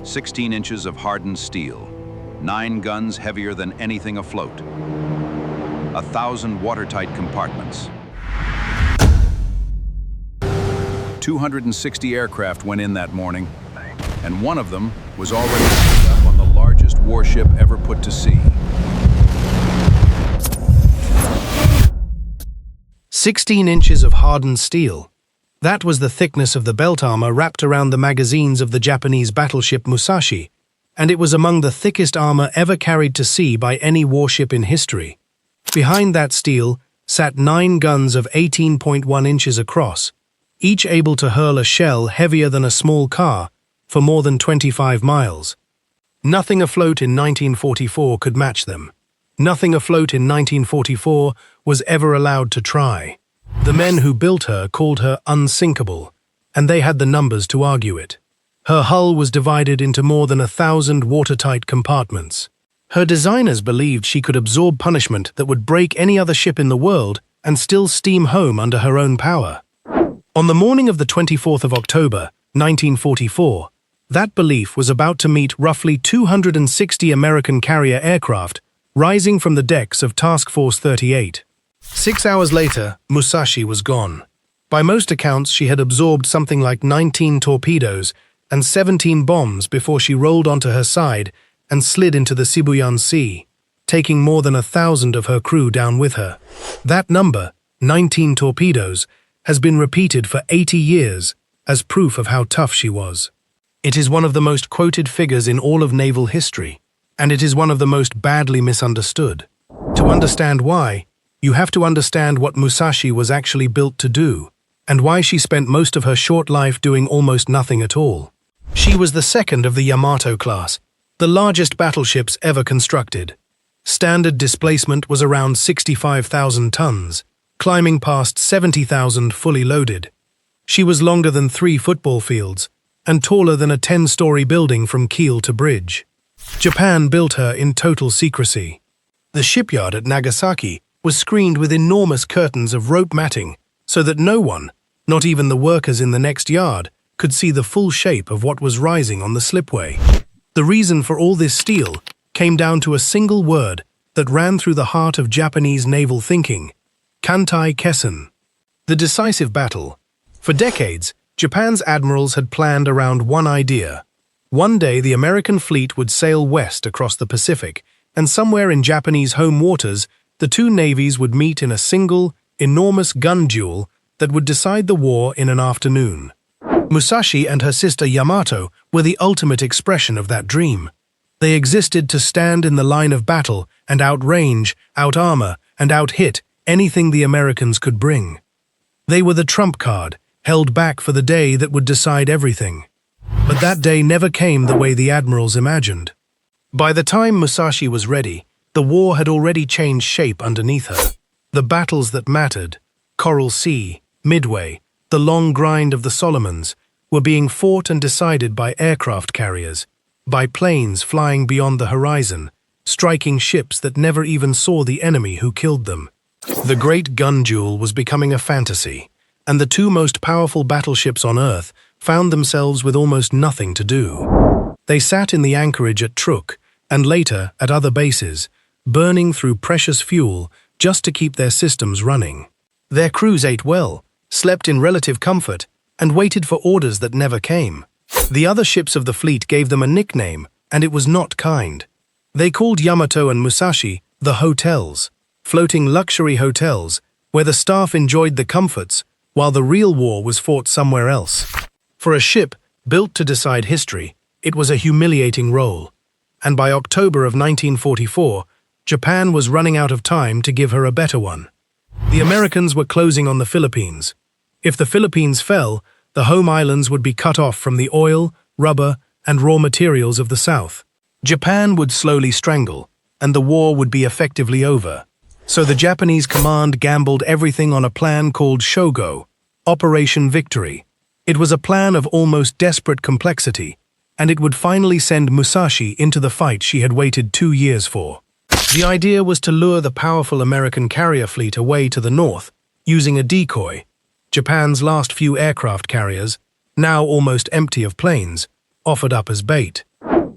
16 inches of hardened steel, 9 guns heavier than anything afloat, 1,000 watertight compartments. 260 aircraft went in that morning, and one of them was already lined up on the largest warship ever put to sea. 16 inches of hardened steel. That was the thickness of the belt armor wrapped around the magazines of the Japanese battleship Musashi, and it was among the thickest armor ever carried to sea by any warship in history. Behind that steel sat 9 guns of 18.1 inches across, each able to hurl a shell heavier than a small car for more than 25 miles. Nothing afloat in 1944 could match them. Nothing afloat in 1944 was ever allowed to try. The men who built her called her unsinkable, and they had the numbers to argue it. Her hull was divided into more than 1,000 watertight compartments. Her designers believed she could absorb punishment that would break any other ship in the world and still steam home under her own power. On the morning of the 24th of October, 1944, that belief was about to meet roughly 260 American carrier aircraft rising from the decks of Task Force 38. 6 hours later, Musashi was gone. By most accounts, she had absorbed something like 19 torpedoes and 17 bombs before she rolled onto her side and slid into the Sibuyan Sea, taking more than 1,000 of her crew down with her. That number, 19 torpedoes, has been repeated for 80 years as proof of how tough she was. It is one of the most quoted figures in all of naval history, and it is one of the most badly misunderstood. To understand why, you have to understand what Musashi was actually built to do, and why she spent most of her short life doing almost nothing at all. She was the second of the Yamato-class, the largest battleships ever constructed. Standard displacement was around 65,000 tons, climbing past 70,000 fully loaded. She was longer than 3 football fields, and taller than a 10-story building from keel to bridge. Japan built her in total secrecy. The shipyard at Nagasaki was screened with enormous curtains of rope matting so that no one, not even the workers in the next yard, could see the full shape of what was rising on the slipway. The reason for all this steel came down to a single word that ran through the heart of Japanese naval thinking: Kantai Kessen. The decisive battle. For decades, Japan's admirals had planned around one idea. One day the American fleet would sail west across the Pacific, and somewhere in Japanese home waters, the two navies would meet in a single, enormous gun duel that would decide the war in an afternoon. Musashi and her sister Yamato were the ultimate expression of that dream. They existed to stand in the line of battle and outrange, out-armor, and out-hit anything the Americans could bring. They were the trump card, held back for the day that would decide everything. But that day never came the way the admirals imagined. By the time Musashi was ready, the war had already changed shape underneath her. The battles that mattered, Coral Sea, Midway, the long grind of the Solomons, were being fought and decided by aircraft carriers, by planes flying beyond the horizon, striking ships that never even saw the enemy who killed them. The great gun duel was becoming a fantasy, and the two most powerful battleships on Earth found themselves with almost nothing to do. They sat in the anchorage at Truk, and later at other bases, burning through precious fuel just to keep their systems running. Their crews ate well, slept in relative comfort, and waited for orders that never came. The other ships of the fleet gave them a nickname, and it was not kind. They called Yamato and Musashi the hotels, floating luxury hotels where the staff enjoyed the comforts while the real war was fought somewhere else. For a ship built to decide history, it was a humiliating role, and by October of 1944, Japan was running out of time to give her a better one. The Americans were closing on the Philippines. If the Philippines fell, the home islands would be cut off from the oil, rubber, and raw materials of the South. Japan would slowly strangle, and the war would be effectively over. So the Japanese command gambled everything on a plan called Shogo, Operation Victory. It was a plan of almost desperate complexity, and it would finally send Musashi into the fight she had waited 2 years for. The idea was to lure the powerful American carrier fleet away to the north, using a decoy. Japan's last few aircraft carriers, now almost empty of planes, offered up as bait.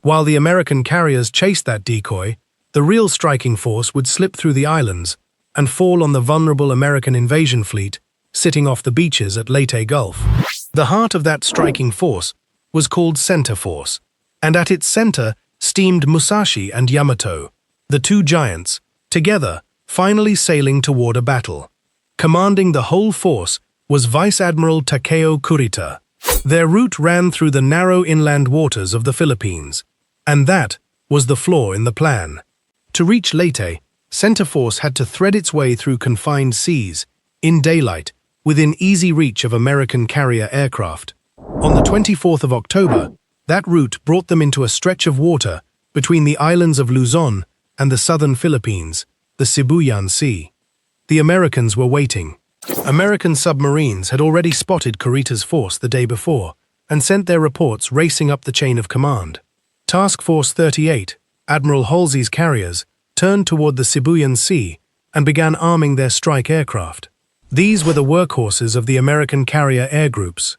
While the American carriers chased that decoy, the real striking force would slip through the islands and fall on the vulnerable American invasion fleet sitting off the beaches at Leyte Gulf. The heart of that striking force was called Center Force, and at its center steamed Musashi and Yamato, the two giants, together, finally sailing toward a battle. Commanding the whole force was Vice Admiral Takeo Kurita. Their route ran through the narrow inland waters of the Philippines, and that was the flaw in the plan. To reach Leyte, Center Force had to thread its way through confined seas, in daylight, within easy reach of American carrier aircraft. On the 24th of October, that route brought them into a stretch of water between the islands of Luzon and the southern Philippines, the Sibuyan Sea. The Americans were waiting. American submarines had already spotted Kurita's force the day before and sent their reports racing up the chain of command. Task Force 38, Admiral Halsey's carriers, turned toward the Sibuyan Sea and began arming their strike aircraft. These were the workhorses of the American carrier air groups.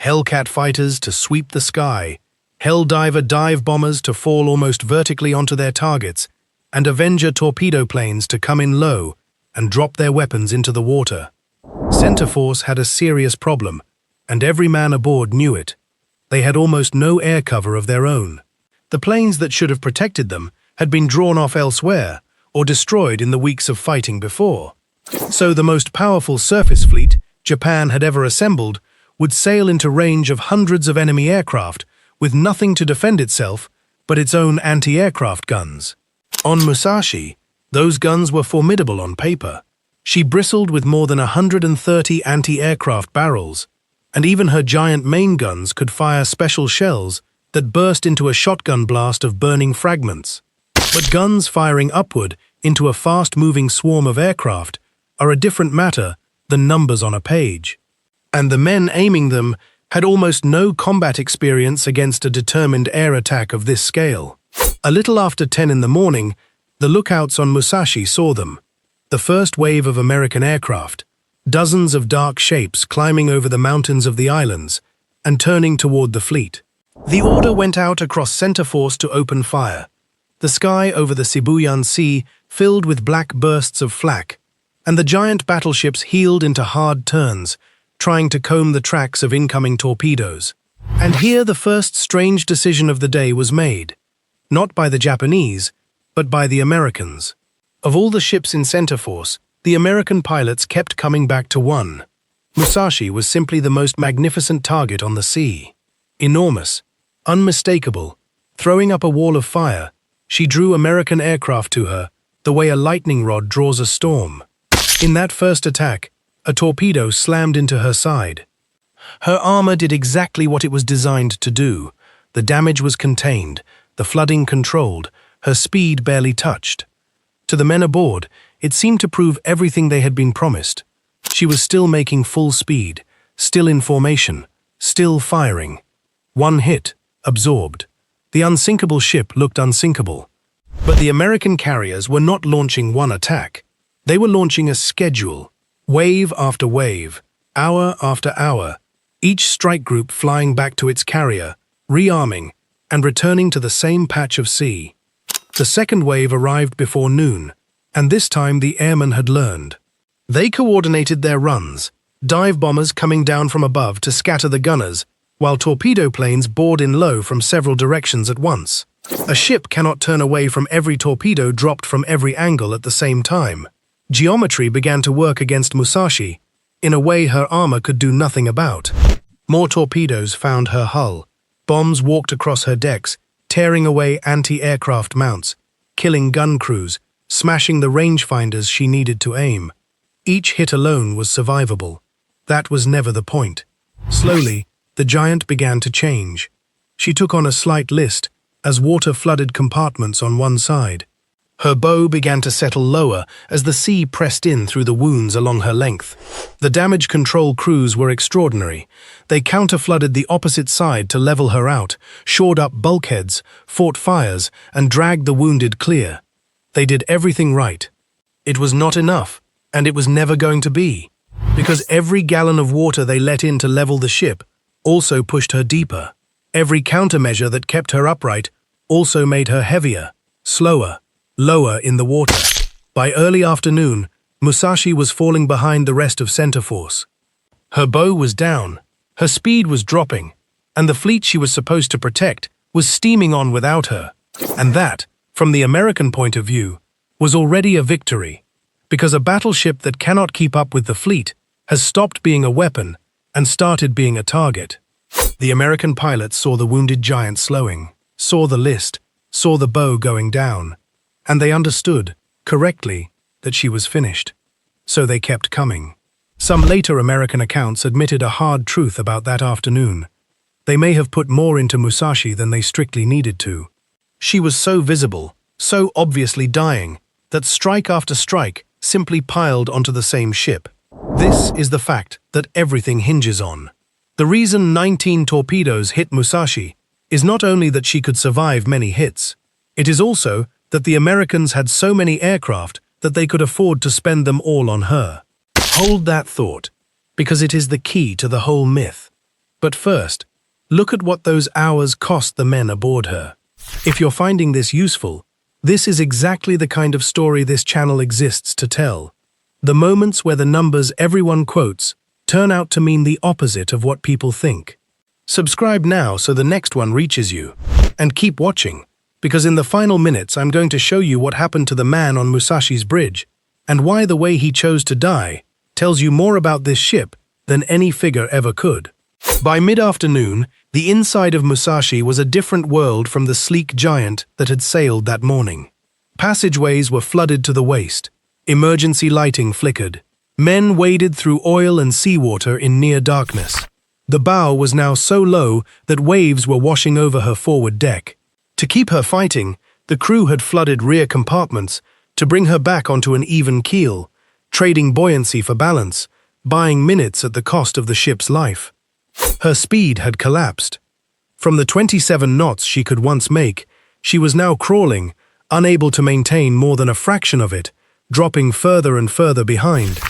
Hellcat fighters to sweep the sky, Helldiver dive bombers to fall almost vertically onto their targets, and Avenger torpedo planes to come in low and drop their weapons into the water. Center Force had a serious problem, and every man aboard knew it. They had almost no air cover of their own. The planes that should have protected them had been drawn off elsewhere or destroyed in the weeks of fighting before. So the most powerful surface fleet Japan had ever assembled would sail into range of hundreds of enemy aircraft with nothing to defend itself but its own anti-aircraft guns. On Musashi, those guns were formidable on paper. She bristled with more than 130 anti-aircraft barrels, and even her giant main guns could fire special shells that burst into a shotgun blast of burning fragments. But guns firing upward into a fast-moving swarm of aircraft are a different matter than numbers on a page. And the men aiming them had almost no combat experience against a determined air attack of this scale. A little after 10 in the morning, the lookouts on Musashi saw them. The first wave of American aircraft, dozens of dark shapes climbing over the mountains of the islands and turning toward the fleet. The order went out across Center Force to open fire. The sky over the Sibuyan Sea filled with black bursts of flak, and the giant battleships heeled into hard turns, trying to comb the tracks of incoming torpedoes. And here the first strange decision of the day was made, not by the Japanese, but by the Americans. Of all the ships in Center Force, the American pilots kept coming back to one. Musashi was simply the most magnificent target on the sea. Enormous, unmistakable, throwing up a wall of fire, she drew American aircraft to her the way a lightning rod draws a storm. In that first attack, a torpedo slammed into her side. Her armor did exactly what it was designed to do. The damage was contained, the flooding controlled, her speed barely touched. To the men aboard, it seemed to prove everything they had been promised. She was still making full speed, still in formation, still firing. One hit, absorbed. The unsinkable ship looked unsinkable. But the American carriers were not launching one attack. They were launching a schedule, wave after wave, hour after hour, each strike group flying back to its carrier, rearming, and returning to the same patch of sea. The second wave arrived before noon, and this time the airmen had learned. They coordinated their runs, dive bombers coming down from above to scatter the gunners, while torpedo planes bored in low from several directions at once. A ship cannot turn away from every torpedo dropped from every angle at the same time. Geometry began to work against Musashi, in a way her armor could do nothing about. More torpedoes found her hull. Bombs walked across her decks, tearing away anti-aircraft mounts, killing gun crews, smashing the rangefinders she needed to aim. Each hit alone was survivable. That was never the point. Slowly, the giant began to change. She took on a slight list as water flooded compartments on one side. Her bow began to settle lower as the sea pressed in through the wounds along her length. The damage control crews were extraordinary. They counter-flooded the opposite side to level her out, shored up bulkheads, fought fires, and dragged the wounded clear. They did everything right. It was not enough, and it was never going to be, because every gallon of water they let in to level the ship also pushed her deeper. Every countermeasure that kept her upright also made her heavier, slower, lower in the water. By early afternoon, Musashi was falling behind the rest of Center Force. Her bow was down, her speed was dropping, and the fleet she was supposed to protect was steaming on without her. And that, from the American point of view, was already a victory, because a battleship that cannot keep up with the fleet has stopped being a weapon and started being a target. The American pilots saw the wounded giant slowing, saw the list, saw the bow going down, and they understood, correctly, that she was finished. So they kept coming. Some later American accounts admitted a hard truth about that afternoon. They may have put more into Musashi than they strictly needed to. She was so visible, so obviously dying, that strike after strike simply piled onto the same ship. This is the fact that everything hinges on. The reason 19 torpedoes hit Musashi is not only that she could survive many hits, it is also that the Americans had so many aircraft that they could afford to spend them all on her. Hold that thought, because it is the key to the whole myth. But first, look at what those hours cost the men aboard her. If you're finding this useful, this is exactly the kind of story this channel exists to tell. The moments where the numbers everyone quotes turn out to mean the opposite of what people think. Subscribe now so the next one reaches you. And keep watching, because in the final minutes I'm going to show you what happened to the man on Musashi's bridge, and why the way he chose to die tells you more about this ship than any figure ever could. By mid-afternoon, the inside of Musashi was a different world from the sleek giant that had sailed that morning. Passageways were flooded to the waist. Emergency lighting flickered. Men waded through oil and seawater in near darkness. The bow was now so low that waves were washing over her forward deck. To keep her fighting, the crew had flooded rear compartments to bring her back onto an even keel, trading buoyancy for balance, buying minutes at the cost of the ship's life. Her speed had collapsed. From the 27 knots she could once make, she was now crawling, unable to maintain more than a fraction of it, dropping further and further behind.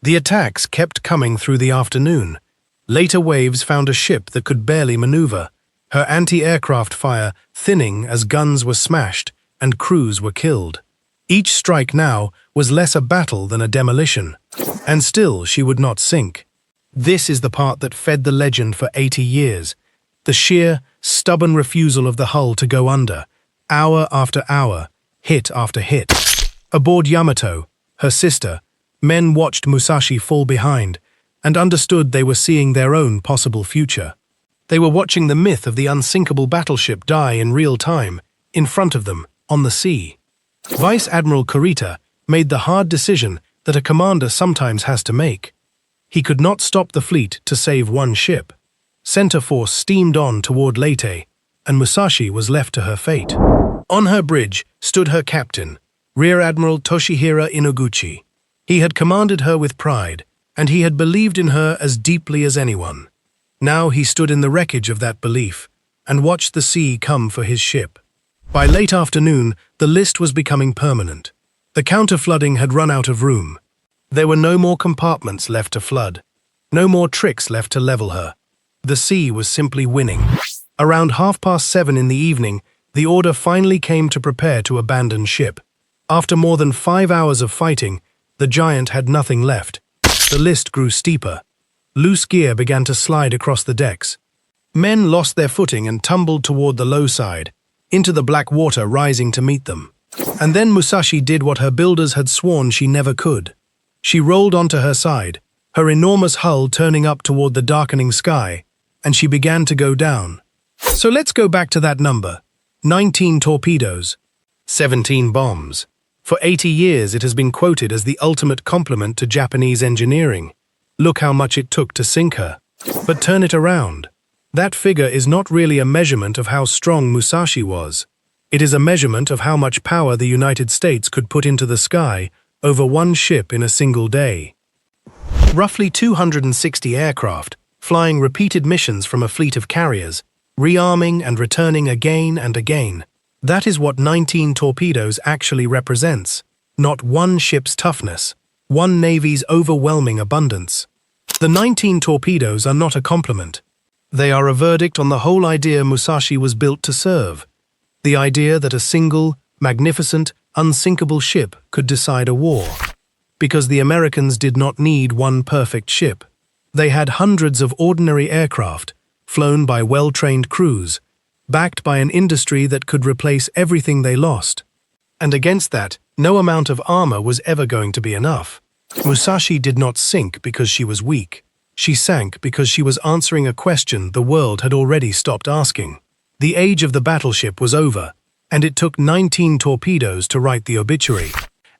The attacks kept coming through the afternoon. Later waves found a ship that could barely maneuver, her anti-aircraft fire thinning as guns were smashed and crews were killed. Each strike now was less a battle than a demolition, and still she would not sink. This is the part that fed the legend for 80 years, the sheer, stubborn refusal of the hull to go under, hour after hour, hit after hit. Aboard Yamato, her sister, men watched Musashi fall behind and understood they were seeing their own possible future. They were watching the myth of the unsinkable battleship die in real time, in front of them, on the sea. Vice Admiral Kurita made the hard decision that a commander sometimes has to make. He could not stop the fleet to save one ship. Center Force steamed on toward Leyte, and Musashi was left to her fate. On her bridge stood her captain, Rear Admiral Toshihira Inoguchi. He had commanded her with pride, and he had believed in her as deeply as anyone. Now he stood in the wreckage of that belief and watched the sea come for his ship. By late afternoon, the list was becoming permanent. The counter-flooding had run out of room. There were no more compartments left to flood, no more tricks left to level her. The sea was simply winning. Around 7:30 in the evening, the order finally came to prepare to abandon ship. After more than 5 hours of fighting, the giant had nothing left. The list grew steeper. Loose gear began to slide across the decks. Men lost their footing and tumbled toward the low side, into the black water rising to meet them. And then Musashi did what her builders had sworn she never could. She rolled onto her side, her enormous hull turning up toward the darkening sky, and she began to go down. So let's go back to that number. 19 torpedoes, 17 bombs. For 80 years it has been quoted as the ultimate compliment to Japanese engineering. Look how much it took to sink her. But turn it around. That figure is not really a measurement of how strong Musashi was. It is a measurement of how much power the United States could put into the sky over one ship in a single day. Roughly 260 aircraft, flying repeated missions from a fleet of carriers, rearming and returning again and again. That is what 19 torpedoes actually represents. Not one ship's toughness, one navy's overwhelming abundance. The 19 torpedoes are not a compliment. They are a verdict on the whole idea Musashi was built to serve. The idea that a single, magnificent, unsinkable ship could decide a war. Because the Americans did not need one perfect ship. They had hundreds of ordinary aircraft, flown by well-trained crews, backed by an industry that could replace everything they lost. And against that, no amount of armor was ever going to be enough. Musashi did not sink because she was weak. She sank because she was answering a question the world had already stopped asking. The age of the battleship was over, and it took 19 torpedoes to write the obituary.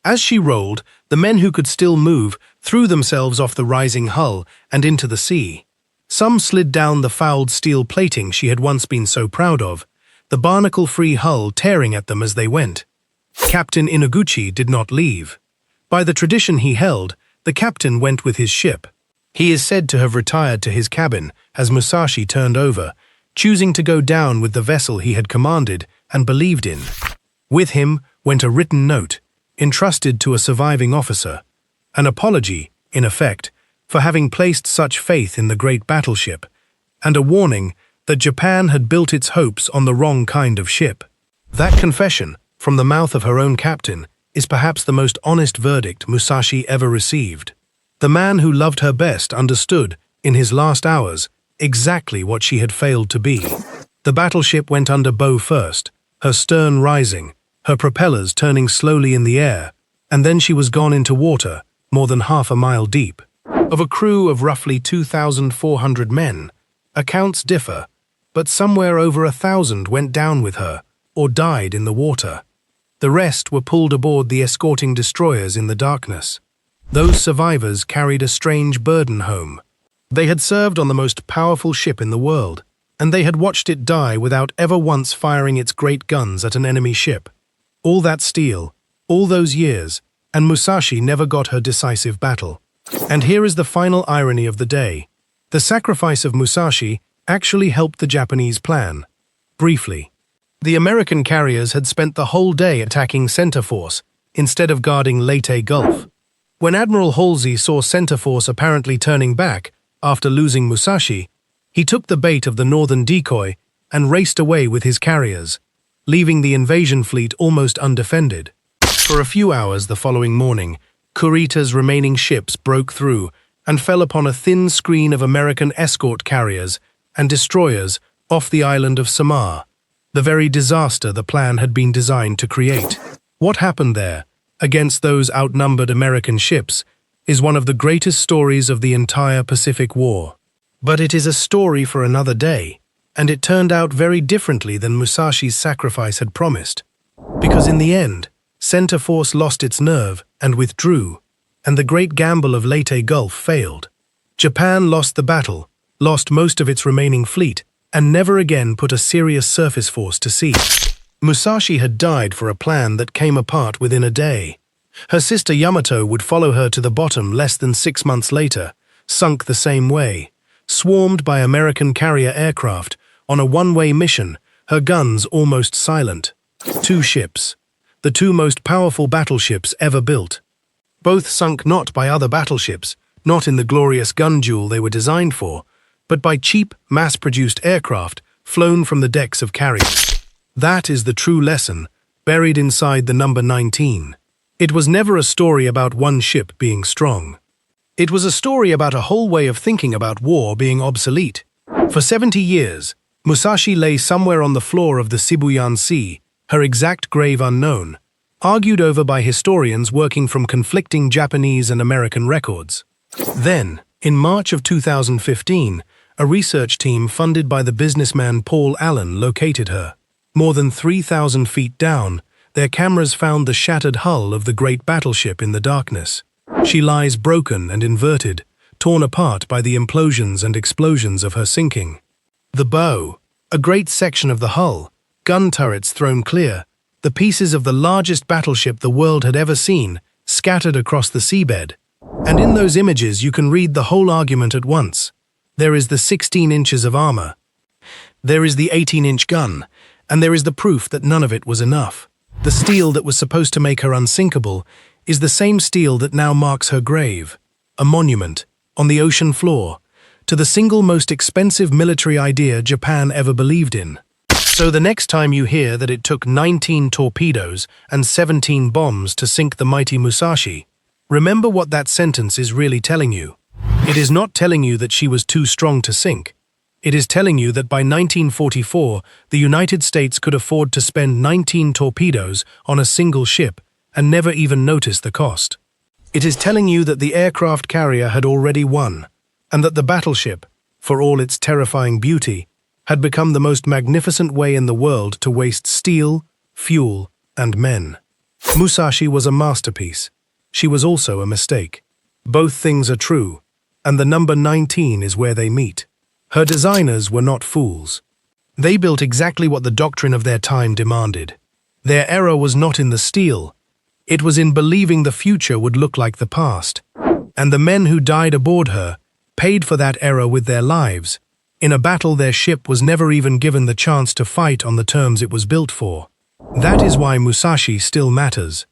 As she rolled, the men who could still move threw themselves off the rising hull and into the sea. Some slid down the fouled steel plating she had once been so proud of, the barnacle-free hull tearing at them as they went. Captain Inoguchi did not leave. By the tradition he held, the captain went with his ship. He is said to have retired to his cabin as Musashi turned over, choosing to go down with the vessel he had commanded and believed in. With him went a written note, entrusted to a surviving officer, an apology, in effect, for having placed such faith in the great battleship, and a warning that Japan had built its hopes on the wrong kind of ship. That confession, from the mouth of her own captain, is perhaps the most honest verdict Musashi ever received. The man who loved her best understood, in his last hours, exactly what she had failed to be. The battleship went under bow first, her stern rising, her propellers turning slowly in the air, and then she was gone into water, more than half a mile deep. Of a crew of roughly 2,400 men, accounts differ, but somewhere over 1,000 went down with her, or died in the water. The rest were pulled aboard the escorting destroyers in the darkness. Those survivors carried a strange burden home. They had served on the most powerful ship in the world, and they had watched it die without ever once firing its great guns at an enemy ship. All that steel, all those years, and Musashi never got her decisive battle. And here is the final irony of the day. The sacrifice of Musashi actually helped the Japanese plan. Briefly, the American carriers had spent the whole day attacking center force instead of guarding Leyte Gulf. When Admiral Halsey saw center force apparently turning back after losing Musashi, he took the bait of the northern decoy and raced away with his carriers, leaving the invasion fleet almost undefended. For a few hours the following morning, Kurita's remaining ships broke through and fell upon a thin screen of American escort carriers and destroyers off the island of Samar, the very disaster the plan had been designed to create. What happened there, against those outnumbered American ships, is one of the greatest stories of the entire Pacific War. But it is a story for another day, and it turned out very differently than Musashi's sacrifice had promised. Because in the end, center force lost its nerve and withdrew, and the great gamble of Leyte Gulf failed. Japan lost the battle, lost most of its remaining fleet, and never again put a serious surface force to sea. Musashi had died for a plan that came apart within a day. Her sister Yamato would follow her to the bottom less than 6 months later, sunk the same way, swarmed by American carrier aircraft, on a one-way mission, her guns almost silent. 2 ships, the 2 most powerful battleships ever built. Both sunk not by other battleships, not in the glorious gun duel they were designed for, but by cheap, mass-produced aircraft flown from the decks of carriers. That is the true lesson, buried inside the number 19. It was never a story about one ship being strong. It was a story about a whole way of thinking about war being obsolete. For 70 years, Musashi lay somewhere on the floor of the Sibuyan Sea, her exact grave unknown, argued over by historians working from conflicting Japanese and American records. Then, in March of 2015, a research team funded by the businessman Paul Allen located her. More than 3,000 feet down, their cameras found the shattered hull of the great battleship in the darkness. She lies broken and inverted, torn apart by the implosions and explosions of her sinking. The bow, a great section of the hull, gun turrets thrown clear, the pieces of the largest battleship the world had ever seen, scattered across the seabed. And in those images you can read the whole argument at once. There is the 16 inches of armor. There is the 18-inch gun. And there is the proof that none of it was enough. The steel that was supposed to make her unsinkable is the same steel that now marks her grave, a monument, on the ocean floor, to the single most expensive military idea Japan ever believed in. So the next time you hear that it took 19 torpedoes and 17 bombs to sink the mighty Musashi, remember what that sentence is really telling you. It is not telling you that she was too strong to sink. It is telling you that by 1944, the United States could afford to spend 19 torpedoes on a single ship and never even notice the cost. It is telling you that the aircraft carrier had already won, and that the battleship, for all its terrifying beauty, had become the most magnificent way in the world to waste steel, fuel, and men. Musashi was a masterpiece. She was also a mistake. Both things are true, and the number 19 is where they meet. Her designers were not fools. They built exactly what the doctrine of their time demanded. Their error was not in the steel. It was in believing the future would look like the past. And the men who died aboard her paid for that error with their lives. In a battle, their ship was never even given the chance to fight on the terms it was built for. That is why Musashi still matters.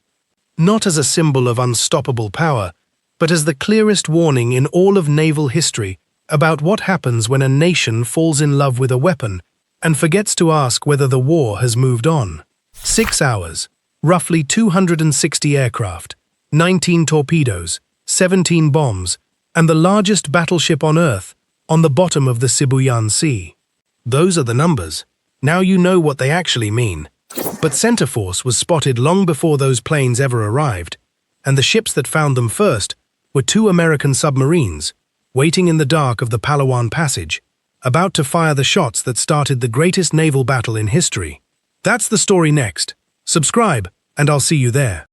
Not as a symbol of unstoppable power, but as the clearest warning in all of naval history about what happens when a nation falls in love with a weapon and forgets to ask whether the war has moved on. 6 hours, roughly 260 aircraft, 19 torpedoes, 17 bombs, and the largest battleship on Earth on the bottom of the Sibuyan Sea. Those are the numbers. Now you know what they actually mean. But center force was spotted long before those planes ever arrived, and the ships that found them first were 2 American submarines, waiting in the dark of the Palawan Passage, about to fire the shots that started the greatest naval battle in history. That's the story next. Subscribe, and I'll see you there.